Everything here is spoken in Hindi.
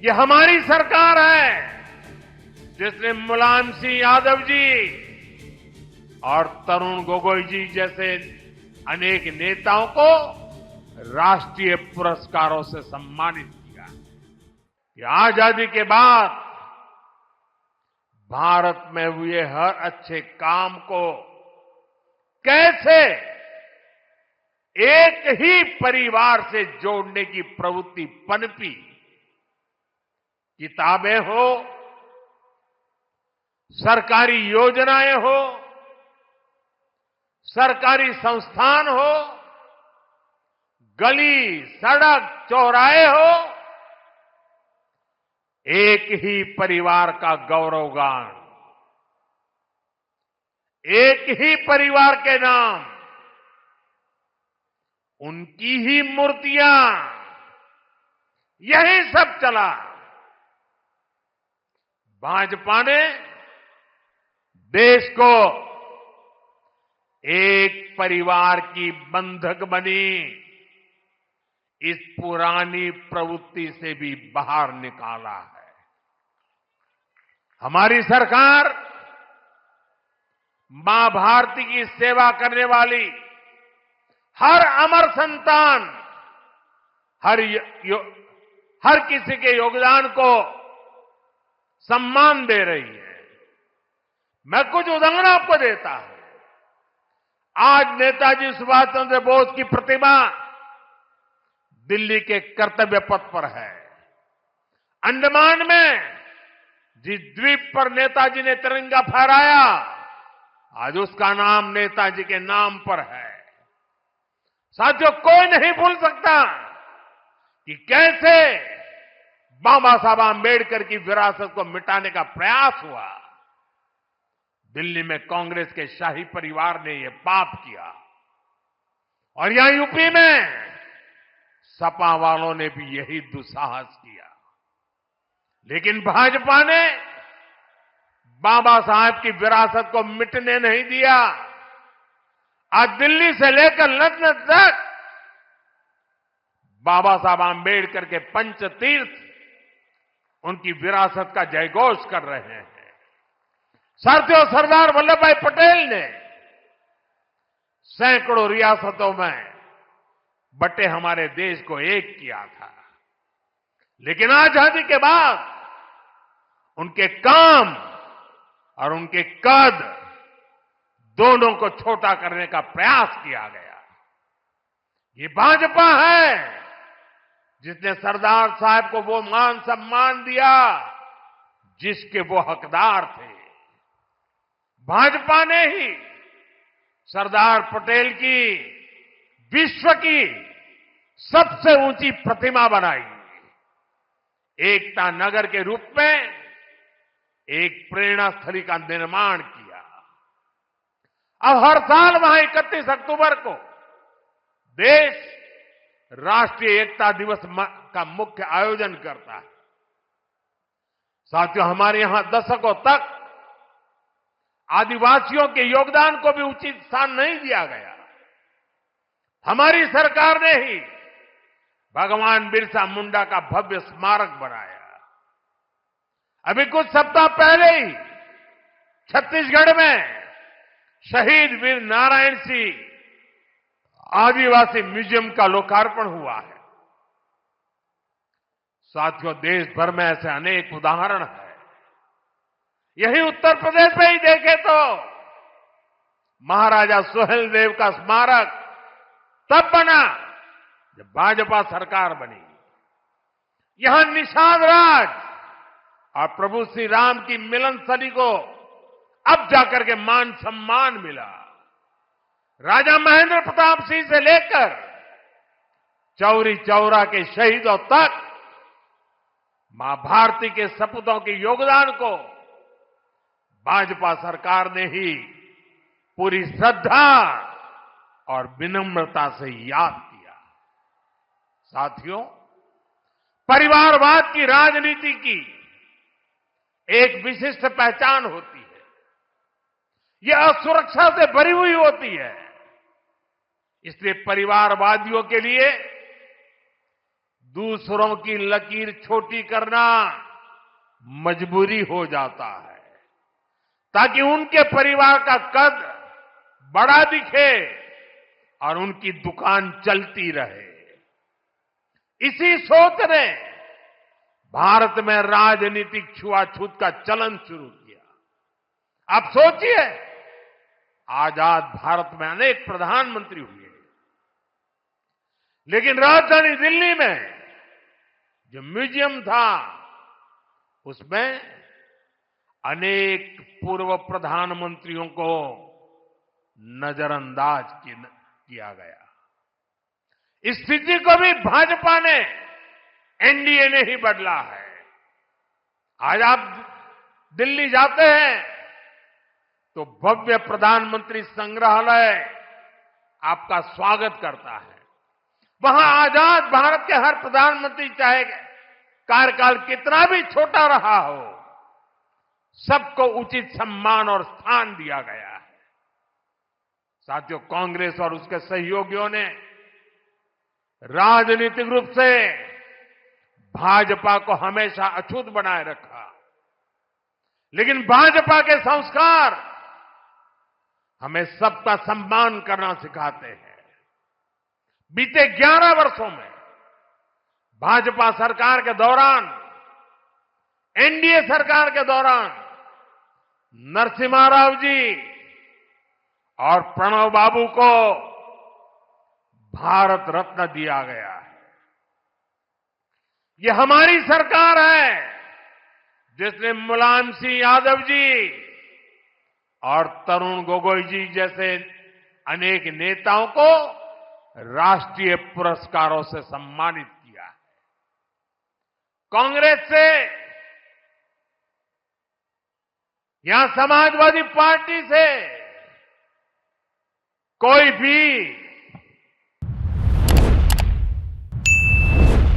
ये हमारी सरकार है जिसने मुलायम सिंह यादव जी और तरुण गोगोई जी जैसे अनेक नेताओं को राष्ट्रीय पुरस्कारों से सम्मानित किया। कि आजादी के बाद भारत में हुए हर अच्छे काम को कैसे एक ही परिवार से जोड़ने की प्रवृत्ति पनपी, किताबें हो, सरकारी योजनाएं हो, सरकारी संस्थान हो, गली सड़क चौराहे हो, एक ही परिवार का गौरवगान, एक ही परिवार के नाम, उनकी ही मूर्तियां, यही सब चला। भाजपा ने देश को एक परिवार की बंधक बनी इस पुरानी प्रवृत्ति से भी बाहर निकाला है। हमारी सरकार मां भारती की सेवा करने वाली हर अमर संतान, हर किसी के योगदान को सम्मान दे रही है। मैं कुछ उदाहरण आपको देता हूं। आज नेताजी सुभाष चंद्र बोस की प्रतिमा दिल्ली के कर्तव्य पथ पर है। अंडमान में जिस द्वीप पर नेताजी ने तिरंगा फहराया, आज उसका नाम नेताजी के नाम पर है। साथियों, कोई नहीं भूल सकता कि कैसे बाबा साहब आंबेडकर की विरासत को मिटाने का प्रयास हुआ। दिल्ली में कांग्रेस के शाही परिवार ने यह पाप किया और यहां यूपी में सपा वालों ने भी यही दुस्साहस किया। लेकिन भाजपा ने बाबा साहब की विरासत को मिटने नहीं दिया। आज दिल्ली से लेकर लखनऊ तक बाबा साहब आंबेडकर के पंचतीर्थ उनकी विरासत का जयघोष कर रहे हैं। साथियों, सरदार वल्लभ भाई पटेल ने सैकड़ों रियासतों में बटे हमारे देश को एक किया था। लेकिन आजादी के बाद उनके काम और उनके कद दोनों को छोटा करने का प्रयास किया गया। ये भाजपा है जिसने सरदार साहब को वो मान सम्मान दिया जिसके वो हकदार थे। भाजपा ने ही सरदार पटेल की विश्व की सबसे ऊंची प्रतिमा बनाई, एकता नगर के रूप में एक प्रेरणा स्थली का निर्माण किया। अब हर साल वहां 31 अक्टूबर को देश राष्ट्रीय एकता दिवस का मुख्य आयोजन करता है। साथियों, हमारे यहां दशकों तक आदिवासियों के योगदान को भी उचित स्थान नहीं दिया गया। हमारी सरकार ने ही भगवान बिरसा मुंडा का भव्य स्मारक बनाया। अभी कुछ सप्ताह पहले ही छत्तीसगढ़ में शहीद वीर नारायण सिंह आदिवासी म्यूजियम का लोकार्पण हुआ है। साथियों, देश भर में ऐसे अनेक उदाहरण हैं। यही उत्तर प्रदेश में ही देखें तो महाराजा सुहेलदेव का स्मारक तब बना जब भाजपा सरकार बनी। यहां निषाद राज और प्रभु श्री राम की मिलन स्थली को अब जाकर के मान सम्मान मिला। राजा महेंद्र प्रताप सिंह से लेकर चौरी चौरा के शहीदों तक मां भारती के सपूतों के योगदान को भाजपा सरकार ने ही पूरी श्रद्धा और विनम्रता से याद किया। साथियों, परिवारवाद की राजनीति की एक विशिष्ट पहचान होती है। यह असुरक्षा से भरी हुई होती है। इसलिए परिवारवादियों के लिए दूसरों की लकीर छोटी करना मजबूरी हो जाता है, ताकि उनके परिवार का कद बड़ा दिखे और उनकी दुकान चलती रहे। इसी सोच ने भारत में राजनीतिक छुआछूत का चलन शुरू किया। आप सोचिए, आजाद भारत में अनेक प्रधानमंत्री हुए, लेकिन राजधानी दिल्ली में जो म्यूजियम था उसमें अनेक पूर्व प्रधानमंत्रियों को नजरअंदाज किया गया। इस स्थिति को भी भाजपा ने, एनडीए ने ही बदला है। आज आप दिल्ली जाते हैं तो भव्य प्रधानमंत्री संग्रहालय आपका स्वागत करता है। वहां आजाद भारत के हर प्रधानमंत्री, चाहे कार्यकाल कितना भी छोटा रहा हो, सबको उचित सम्मान और स्थान दिया गया है। साथियों, कांग्रेस और उसके सहयोगियों ने राजनीतिक रूप से भाजपा को हमेशा अछूत बनाए रखा, लेकिन भाजपा के संस्कार हमें सबका सम्मान करना सिखाते हैं। बीते 11 वर्षों में भाजपा सरकार के दौरान, एनडीए सरकार के दौरान नरसिम्हा राव जी और प्रणब बाबू को भारत रत्न दिया गया है। ये हमारी सरकार है जिसने मुलायम सिंह यादव जी और तरुण गोगोई जी जैसे अनेक नेताओं को राष्ट्रीय पुरस्कारों से सम्मानित किया है। कांग्रेस से, यहां समाजवादी पार्टी से कोई भी